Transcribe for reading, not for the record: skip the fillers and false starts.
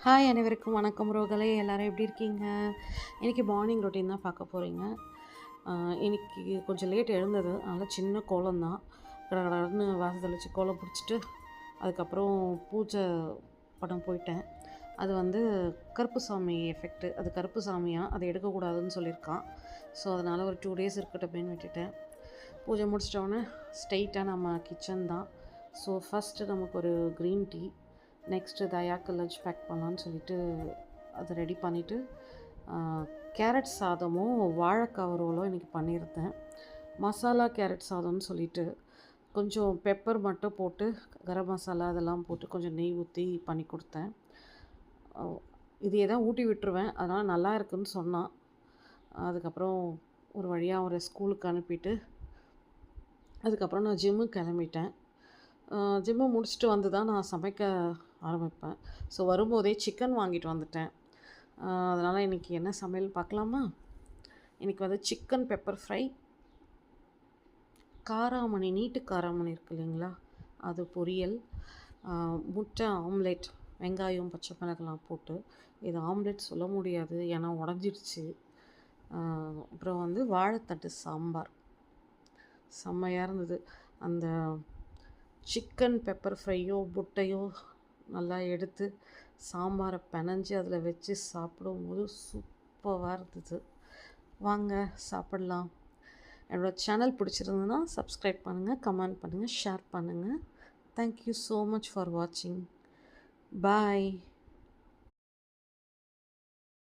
Hi அனைவருக்கும் வணக்கம் ரோகலே எல்லாரும் எப்படி இருக்கீங்க? இன்றைக்கி மார்னிங் ரொட்டீன் தான் பார்க்க போகிறீங்க. இன்றைக்கி கொஞ்சம் லேட் எழுந்தது. அதனால் சின்ன கோலம் தான் கடகடன்னு வாசல் தெளித்து கோலம் பிடிச்சிட்டு அதுக்கப்புறம் பூஜை படம் போயிட்டேன். அது வந்து கருப்பு சாமி எஃபெக்ட்டு. அது கருப்பு சாமியாக அதை எடுக்கக்கூடாதுன்னு சொல்லியிருக்கான். ஸோ அதனால் ஒரு 2 டேஸ் இருக்கட்டுமேன்னு விட்டுட்டேன். பூஜை முடிச்சிட்டோன்னே ஸ்ட்ரெயிட்டாக நம்ம கிச்சன் தான். ஸோ ஃபஸ்ட்டு நமக்கு ஒரு க்ரீன் டீ, நெக்ஸ்ட்டு தயாக்கு லஞ்ச் பேக் பண்ணலான்னு சொல்லிட்டு அதை ரெடி பண்ணிவிட்டு கேரட் சாதமும் வாழைக்காய் வறுவலும் இன்றைக்கி பண்ணியிருந்தேன். மசாலா கேரட் சாதம்னு சொல்லிட்டு கொஞ்சம் பெப்பர் மட்டும் போட்டு கரம் மசாலா அதெல்லாம் போட்டு கொஞ்சம் நெய் ஊற்றி பண்ணி கொடுத்தேன். இதையே தான் ஊட்டி விட்டுருவேன். அதனால் நல்லா இருக்குன்னு சொன்னான். அதுக்கப்புறம் ஒரு வழியாக அவரை ஸ்கூலுக்கு அனுப்பிட்டு அதுக்கப்புறம் நான் ஜிம்முக்கு கிளம்பிட்டேன். ஜிம்மை முடிச்சுட்டு வந்து தான் நான் சமைக்க ஆரம்பிப்பேன். ஸோ வரும்போதே சிக்கன் வாங்கிட்டு வந்துட்டேன். அதனால் இன்றைக்கி என்ன சமையல் பார்க்கலாமா? இன்றைக்கி வந்து சிக்கன் பெப்பர் ஃப்ரை, காராமணி நீட்டு காராமணி இருக்குது இல்லைங்களா, அது பொரியல், முட்டை ஆம்லேட், வெங்காயம் பச்சை மிளகாலாம் போட்டு. இது ஆம்லேட் சொல்ல முடியாது ஏன்னா உடஞ்சிடுச்சு. அப்புறம் வந்து வாழைத்தண்டு சாம்பார் செம்மையாக இருந்தது. அந்த சிக்கன் பெப்பர் ஃப்ரையோ முட்டையோ நல்லா எடுத்து சாம்பாரை பெனஞ்சு அதில் வச்சு சாப்பிடும்போது சூப்பராக இருந்தது. வாங்க சாப்பிட்லாம். என்னோடய சேனல் பிடிச்சிருந்ததுன்னா சப்ஸ்கிரைப் பண்ணுங்கள், கமெண்ட் பண்ணுங்கள், ஷேர் பண்ணுங்கள். தேங்க்யூ ஸோ மச் ஃபார் வாட்சிங். பாய்.